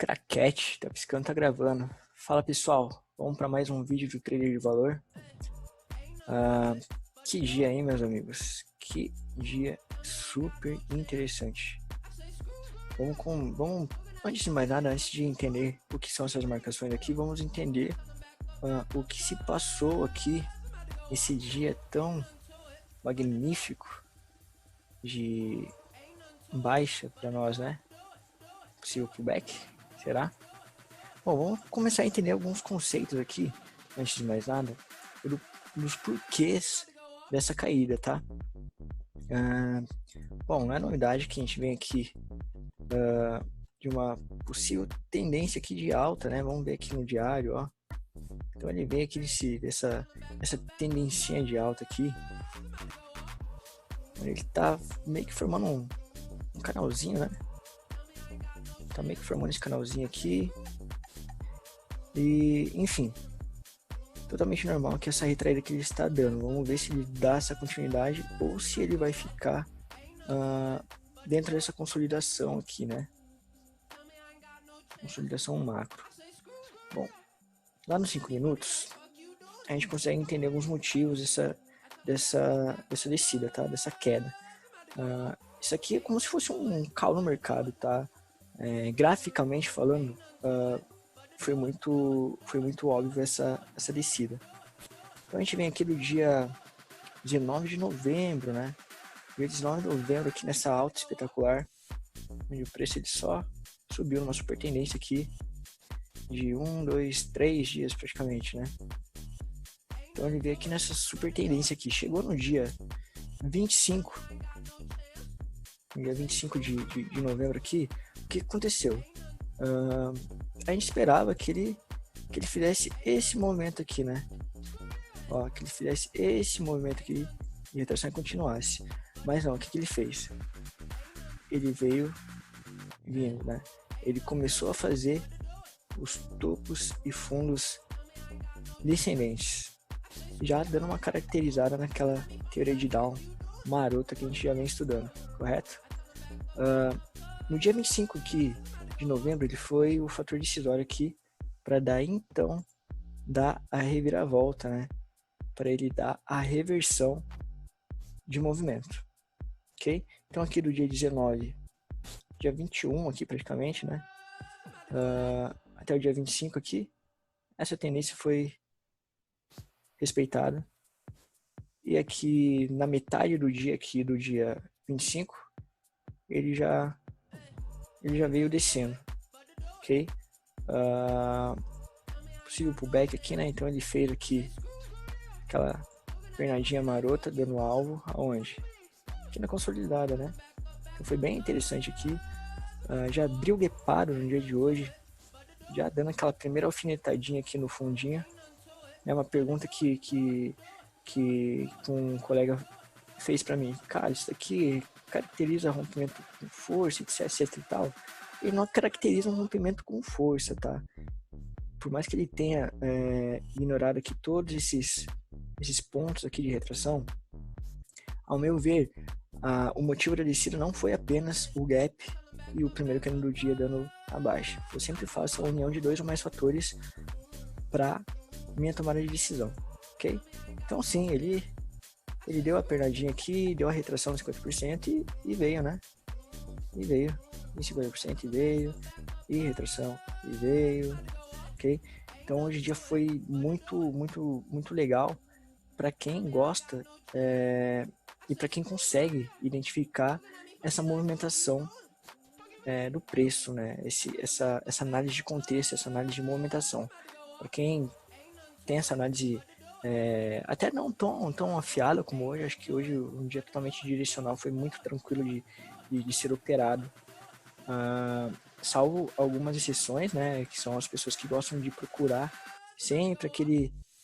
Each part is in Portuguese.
Craquete, tá piscando, tá gravando. Fala pessoal, vamos para mais um vídeo do Trader de Valor. Que dia, hein, meus amigos? Que dia super interessante. Vamos, antes de mais nada, antes de entender o que são essas marcações aqui, vamos entender o que se passou aqui nesse dia tão magnífico de baixa para nós, né? Possível pullback, será? Bom, vamos começar a entender alguns conceitos aqui, antes de mais nada, dos porquês dessa caída, tá? Bom, não é novidade que a gente vem aqui de uma possível tendência aqui de alta, né? Vamos ver aqui no diário, ó. Então ele vem aqui essa tendencinha de alta aqui. Ele tá meio que formando um canalzinho, né? Tá meio que formando esse canalzinho aqui. E, enfim, totalmente normal que essa retraída que ele está dando. Vamos ver se ele dá essa continuidade ou se ele vai ficar dentro dessa consolidação aqui, né? Consolidação macro. Bom, lá nos 5 minutos, a gente consegue entender alguns motivos dessa descida, tá? Dessa queda. Isso aqui é como se fosse um call no mercado, tá? Graficamente falando, foi muito óbvio essa descida. Então a gente vem aqui do dia 19 de novembro, né? Dia 19 de novembro aqui nessa alta espetacular, onde o preço ele só subiu numa super tendência aqui de 1, 2, 3 dias praticamente, né? Então ele veio aqui nessa super tendência aqui, chegou no dia 25, de novembro aqui, o que aconteceu? A gente esperava que ele fizesse esse movimento aqui, né? Ó, que ele fizesse esse movimento aqui de retração e continuasse. Mas não, o que ele fez? Ele veio vindo, né? Ele começou a fazer os topos e fundos descendentes, já dando uma caracterizada naquela teoria de Down marota que a gente já vem estudando, correto? No dia 25 aqui de novembro, ele foi o fator decisório aqui para dar a reviravolta, né? Para ele dar a reversão de movimento, ok? Então aqui do dia 19, dia 21 aqui praticamente, né? Até o dia 25 aqui, essa tendência foi respeitada. E aqui na metade do dia aqui, do dia 25, ele já veio descendo, ok? Possível pullback aqui, né? Então ele fez aqui aquela pernadinha marota dando alvo aonde? Aqui na consolidada, né? Então foi bem interessante aqui. Já abriu gueparo no dia de hoje, já dando aquela primeira alfinetadinha aqui no fundinho. É uma pergunta que um colega fez para mim. Cara, isso daqui caracteriza rompimento com força, etc e tal. Ele não caracteriza um rompimento com força, tá? Por mais que ele tenha ignorado aqui todos esses pontos aqui de retração, ao meu ver, o motivo da descida não foi apenas o gap e o primeiro candle do dia dando a baixa. Eu sempre faço a união de 2 ou mais fatores para minha tomada de decisão, ok? Então sim, ele deu a pernadinha aqui, deu a retração de 50% e veio, né? E veio, em 50% e veio, e retração e veio, ok? Então hoje em dia foi muito legal para quem gosta e para quem consegue identificar essa movimentação do preço, né? Essa análise de contexto, essa análise de movimentação. Para quem tem essa análise até não tão afiada como hoje, acho que hoje um dia totalmente direcional foi muito tranquilo de ser operado, salvo algumas exceções, né, que são as pessoas que gostam de procurar sempre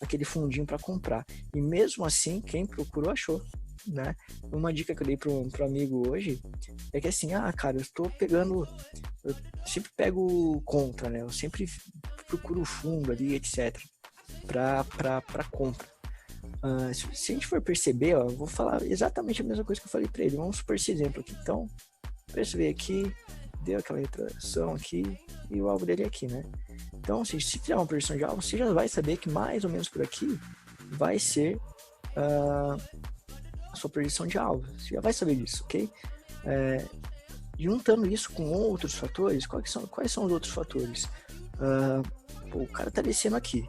aquele fundinho para comprar, e mesmo assim quem procurou achou, né? Uma dica que eu dei para um amigo hoje é que assim, cara, eu sempre pego contra, né, eu sempre procuro o fundo ali, etc, para compra. Se a gente for perceber, ó, eu vou falar exatamente a mesma coisa que eu falei para ele. Vamos supor esse exemplo aqui. Então, o preço veio aqui, deu aquela retração aqui e o alvo dele é aqui, né? Então, se fizer uma projeção de alvo, você já vai saber que mais ou menos por aqui vai ser a sua projeção de alvo. Você já vai saber disso, ok? Juntando isso com outros fatores, quais são os outros fatores? Pô, o cara tá descendo aqui,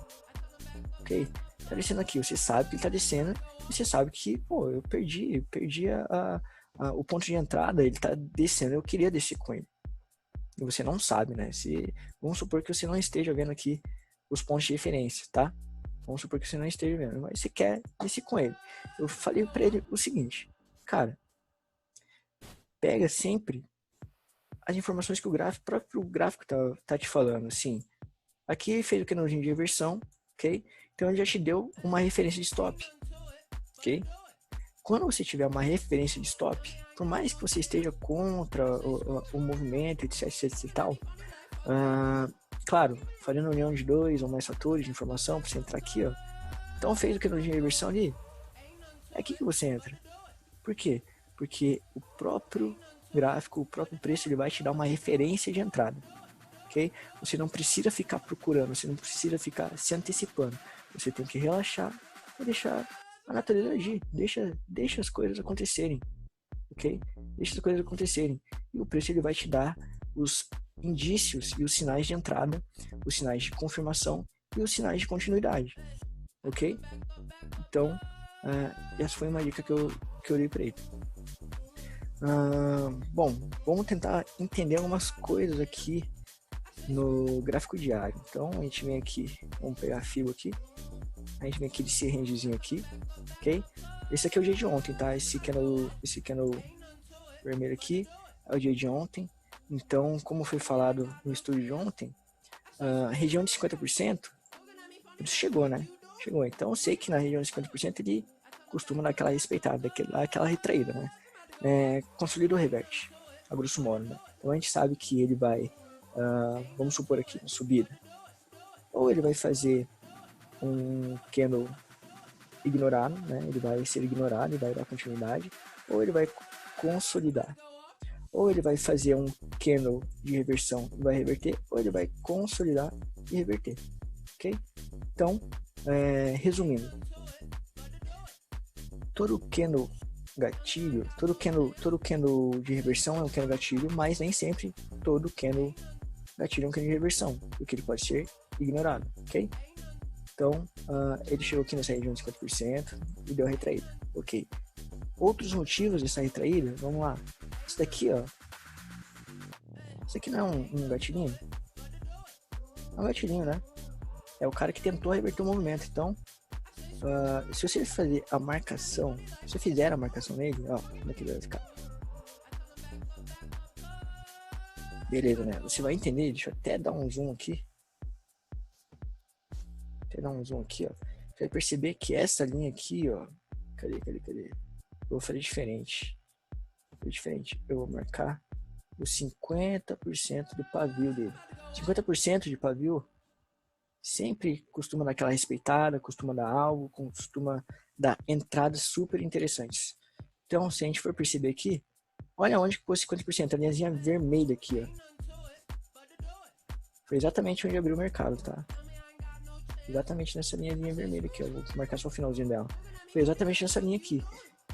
ok? Tá descendo aqui, você sabe que ele tá descendo, e você sabe que, pô, eu perdi o ponto de entrada, ele tá descendo, eu queria descer com ele. E você não sabe, né? Vamos supor que você não esteja vendo aqui os pontos de referência, tá? Vamos supor que você não esteja vendo, mas você quer descer com ele. Eu falei para ele o seguinte, cara, pega sempre as informações que o próprio gráfico tá te falando, assim. Aqui fez o candlezinho de reversão, ok? Então ele já te deu uma referência de stop, ok? Quando você tiver uma referência de stop, por mais que você esteja contra o movimento, etc e tal, claro, fazendo união de dois ou mais fatores de informação para você entrar aqui, ó. Então fez o candle de reversão ali, é aqui que você entra. Por quê? Porque o próprio gráfico, o próprio preço, ele vai te dar uma referência de entrada, ok? Você não precisa ficar procurando, você não precisa ficar se antecipando. Você tem que relaxar e deixar a natureza agir, deixa as coisas acontecerem, ok? Deixa as coisas acontecerem. E o preço ele vai te dar os indícios e os sinais de entrada, os sinais de confirmação e os sinais de continuidade, ok? Então, essa foi uma dica que eu dei para ele. Bom, vamos tentar entender algumas coisas aqui no gráfico diário. Então, a gente vem aqui, vamos pegar a fibra aqui, a gente vem aqui desse rangezinho aqui, ok? Esse aqui é o dia de ontem, tá? Esse candle vermelho aqui é o dia de ontem. Então, como foi falado no estudo de ontem, a região de 50%, ele chegou, né? Chegou. Então, eu sei que na região de 50% ele costuma dar aquela respeitada, aquela retraída, né? Consolida ou reverte, a grosso modo, né? Então, a gente sabe que ele vai, vamos supor aqui, uma subida. Ou ele vai fazer um candle ignorado, né? Ele vai ser ignorado e vai dar continuidade, ou ele vai consolidar. Ou ele vai fazer um candle de reversão e vai reverter, ou ele vai consolidar e reverter, ok? Então, resumindo, todo candle gatilho, todo candle de reversão é um candle gatilho, mas nem sempre todo candle gatilho é um candle de reversão, porque ele pode ser ignorado, ok? Então, ele chegou aqui nessa região de 50% e deu a retraída, ok? Outros motivos dessa retraída, vamos lá. Isso daqui, ó. Isso aqui não é um gatilhinho? É um gatilhinho, né? É o cara que tentou reverter o movimento. Então, se você fazer a marcação, se você fizer a marcação nele, ó, como é que ele vai ficar? Beleza, né? Você vai entender, deixa eu até dar um zoom aqui. Até dar um zoom aqui, ó. Você vai perceber que essa linha aqui, ó. Cadê? Eu vou fazer diferente. Eu vou marcar os 50% do pavio dele. 50% de pavio sempre costuma dar aquela respeitada, costuma dar algo, costuma dar entradas super interessantes. Então, se a gente for perceber aqui, olha onde ficou 50%, a linhazinha vermelha aqui, ó. Foi exatamente onde abriu o mercado, tá? Exatamente nessa linhazinha vermelha aqui, ó. Vou marcar só o finalzinho dela. Foi exatamente nessa linha aqui.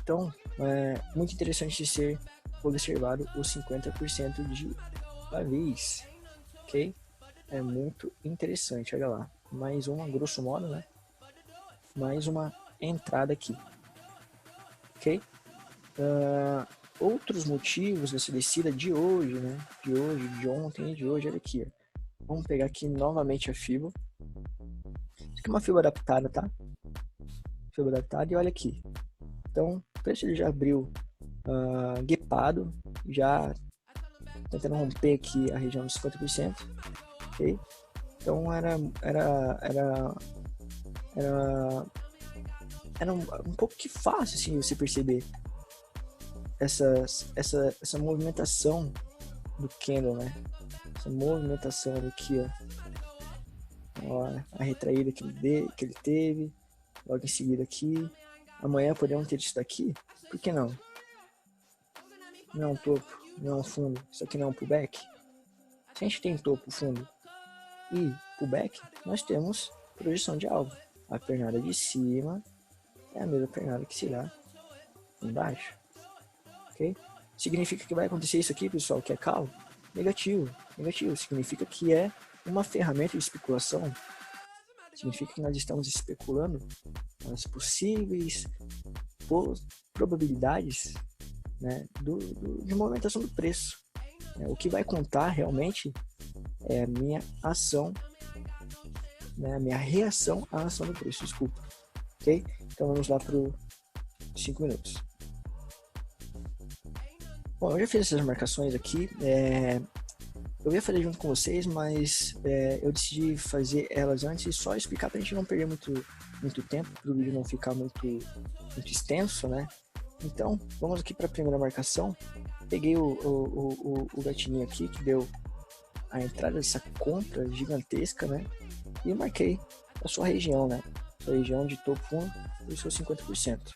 Então, é muito interessante de ser observado os 50% de pavios, ok? É muito interessante, olha lá. Mais uma, grosso modo, né? Mais uma entrada aqui, ok? Outros motivos dessa descida de hoje, né? De ontem e de hoje, olha aqui, ó. Vamos pegar aqui novamente a fibra. Isso aqui é uma fibra adaptada, tá? Fibra adaptada e olha aqui. Então, o preço ele já abriu guepado, já tentando romper aqui a região dos 50%, ok? Então era um pouco que fácil assim você perceber essa movimentação do candle, né? Essa movimentação aqui, ó, a retraída que ele teve, logo em seguida aqui. Amanhã podemos ter isso daqui? Por que não? Não é um topo, não é um fundo, isso aqui não é um pullback? Se a gente tem topo, fundo e pullback, nós temos projeção de alvo. A pernada de cima é a mesma pernada que se dá embaixo, ok? Significa que vai acontecer isso aqui, pessoal, que é calo? Negativo, negativo. Significa que é uma ferramenta de especulação. Significa que nós estamos especulando as possíveis probabilidades, né, de movimentação do preço. O que vai contar realmente é a minha ação, né, a minha reação à ação do preço, desculpa. Ok? Então vamos lá para os 5 minutos. Bom, eu já fiz essas marcações aqui. Eu ia fazer junto com vocês, mas eu decidi fazer elas antes e só explicar para a gente não perder muito tempo, para o vídeo não ficar muito extenso, né? Então, vamos aqui para a primeira marcação. Peguei o gatinho aqui, que deu a entrada dessa compra gigantesca, né? E marquei a sua região, né? A região de topo 1 e seus 50%.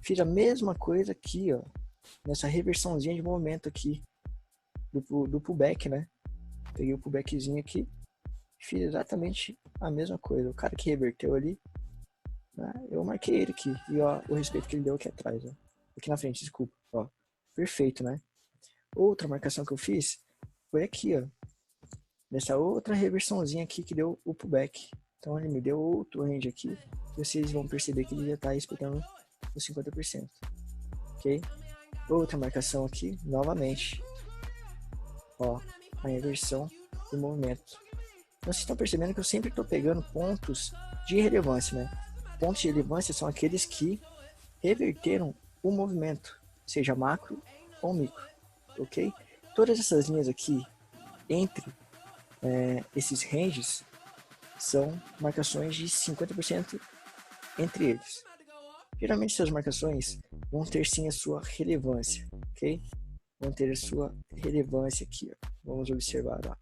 Fiz a mesma coisa aqui, ó, nessa reversãozinha de movimento aqui do pullback, né? Peguei o pullbackzinho aqui, fiz exatamente a mesma coisa. O cara que reverteu ali, né? Eu marquei ele aqui e ó, o respeito que ele deu aqui atrás, ó. Aqui na frente, desculpa, ó. Perfeito, né? Outra marcação que eu fiz foi aqui, ó, nessa outra reversãozinha aqui que deu o pullback. Então ele me deu outro range aqui, e vocês vão perceber que ele já está respeitando os 50%, ok? Outra marcação aqui, novamente, ó, a inversão do movimento. Então, vocês estão percebendo que eu sempre estou pegando pontos de relevância, né? Pontos de relevância são aqueles que reverteram o movimento, seja macro ou micro, ok? Todas essas linhas aqui, entre esses ranges, são marcações de 50% entre eles. Geralmente essas marcações vão ter sim a sua relevância, ok? Vão ter a sua relevância aqui, ó. Vamos observar, ó.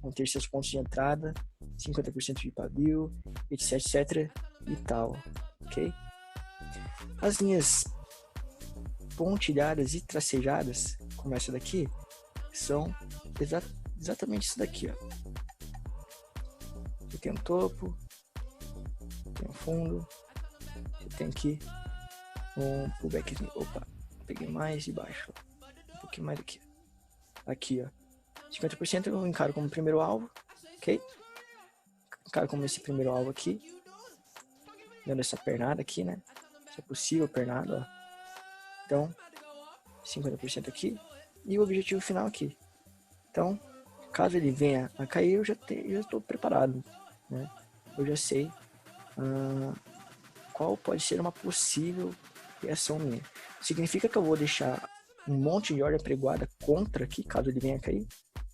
Vão ter seus pontos de entrada, 50% de pavio, etc, etc e tal, ok? As linhas pontilhadas e tracejadas, como essa daqui, são exatamente isso daqui, ó. Você tem um topo, tem um fundo, você tem aqui um pullbackzinho. Opa, peguei mais de baixo, ó. Um pouquinho mais aqui. Aqui, ó. 50% eu encaro como primeiro alvo, ok? Encaro como esse primeiro alvo aqui. Dando essa pernada aqui, né? Se é possível, pernada, ó. Então, 50% aqui. E o objetivo final aqui. Então, caso ele venha a cair, eu já estou preparado, né? Eu já sei qual pode ser uma possível reação minha. Significa que eu vou deixar um monte de ordem apregoada contra aqui, caso ele venha a cair?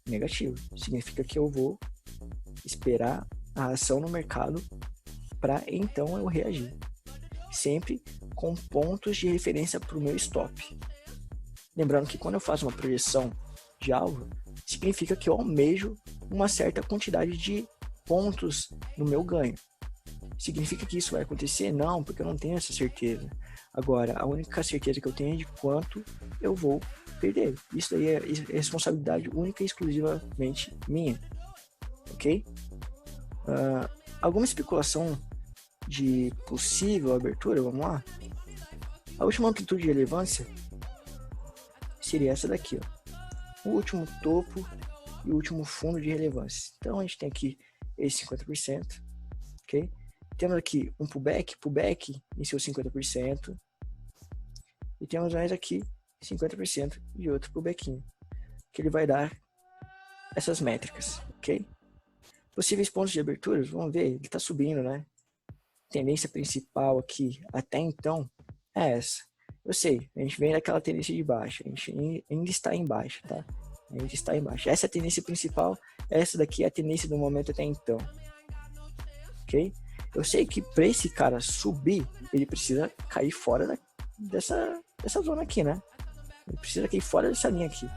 Negativo. Significa que eu vou esperar a ação no mercado para então eu reagir. Sempre com pontos de referência para o meu stop. Lembrando que quando eu faço uma projeção de alvo, significa que eu almejo uma certa quantidade de pontos no meu ganho. Significa que isso vai acontecer? Não, porque eu não tenho essa certeza. Agora, a única certeza que eu tenho é de quanto eu vou perder. Isso daí é responsabilidade única e exclusivamente minha. Ok? Alguma especulação de possível abertura? Vamos lá? A última amplitude de relevância seria essa daqui, ó. O último topo e o último fundo de relevância. Então, a gente tem aqui esse 50%, ok? Temos aqui um pullback em seus 50%. E temos mais aqui 50% de outro pullbackinho, que ele vai dar essas métricas, ok? Possíveis pontos de abertura, vamos ver, ele está subindo, né? Tendência principal aqui, até então, é essa. Eu sei, a gente vem daquela tendência de baixa, a gente ainda está em baixa, tá? A gente está em baixa. Essa é a tendência principal, essa daqui é a tendência do momento até então. Ok? Eu sei que para esse cara subir, ele precisa cair fora dessa zona aqui, né? Ele precisa cair fora dessa linha aqui.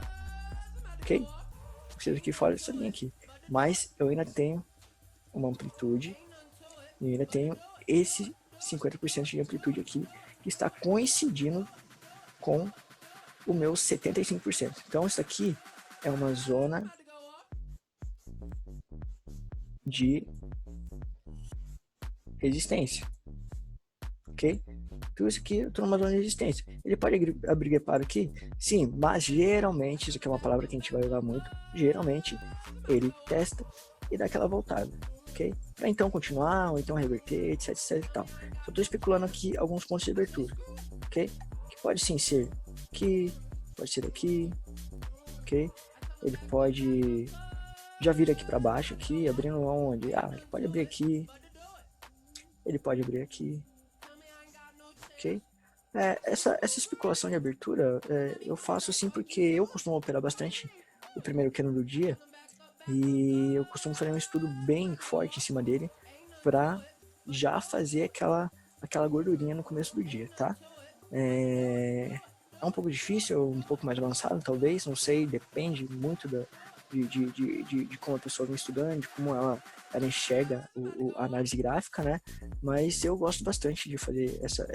Ok? Precisa cair fora dessa linha aqui. Mas eu ainda tenho uma amplitude e ainda tenho esse 50% de amplitude aqui que está coincidindo com o meu 75%. Então isso aqui é uma zona de resistência, ok? Tudo isso aqui eu estou numa zona de resistência. Ele pode abrir reparo aqui? Sim, mas geralmente, isso aqui é uma palavra que a gente vai usar muito, geralmente ele testa e dá aquela voltada, ok? Para então continuar, ou então reverter, etc, etc e tal. Só estou especulando aqui alguns pontos de abertura, ok? Que pode sim ser aqui, pode ser aqui, ok? Ele pode já vir aqui para baixo, aqui, abrindo onde? Ah, ele pode abrir aqui, ele pode abrir aqui, ok? Essa especulação de abertura eu faço assim porque eu costumo operar bastante o primeiro candle do dia e eu costumo fazer um estudo bem forte em cima dele para já fazer aquela gordurinha no começo do dia, tá? É um pouco difícil, um pouco mais avançado talvez, não sei, depende muito de como a pessoa vem estudando, de como ela enxerga a análise gráfica, né? Mas eu gosto bastante de fazer essa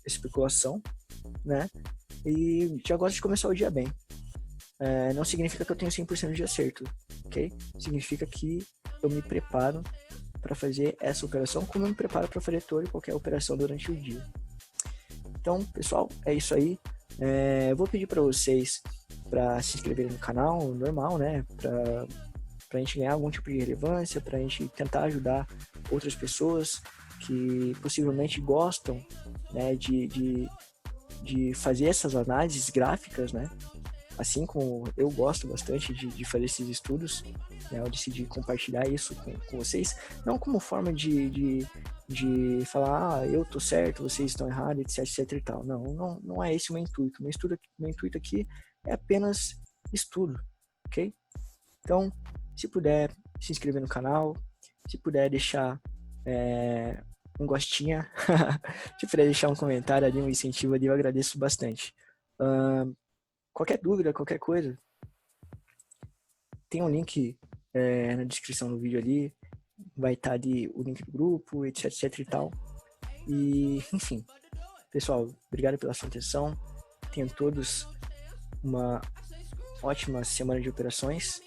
especulação, né? E já gosto de começar o dia bem. Não significa que eu tenho 100% de acerto, ok? Significa que eu me preparo para fazer essa operação como eu me preparo para fazer toda e qualquer operação durante o dia. Então, pessoal, é isso aí. Eu vou pedir para vocês para se inscreverem no canal, normal, né? Para a gente ganhar algum tipo de relevância, para a gente tentar ajudar outras pessoas que possivelmente gostam, né, de fazer essas análises gráficas, né? Assim como eu gosto bastante de fazer esses estudos, né, eu decidi compartilhar isso com vocês, não como forma de falar, eu tô certo, vocês estão errados, etc, etc e tal. Não é esse o meu intuito. Meu intuito aqui é apenas estudo, ok? Então, se puder se inscrever no canal, se puder deixar um gostinho, se puder deixar um comentário ali, um incentivo ali, eu agradeço bastante. Qualquer dúvida, qualquer coisa, tem um link na descrição do vídeo ali, vai estar ali o link do grupo, etc, etc e tal. E, enfim, pessoal, obrigado pela sua atenção. Tenham todos uma ótima semana de operações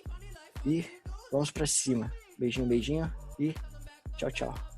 e vamos para cima. Beijinho, beijinho e tchau, tchau.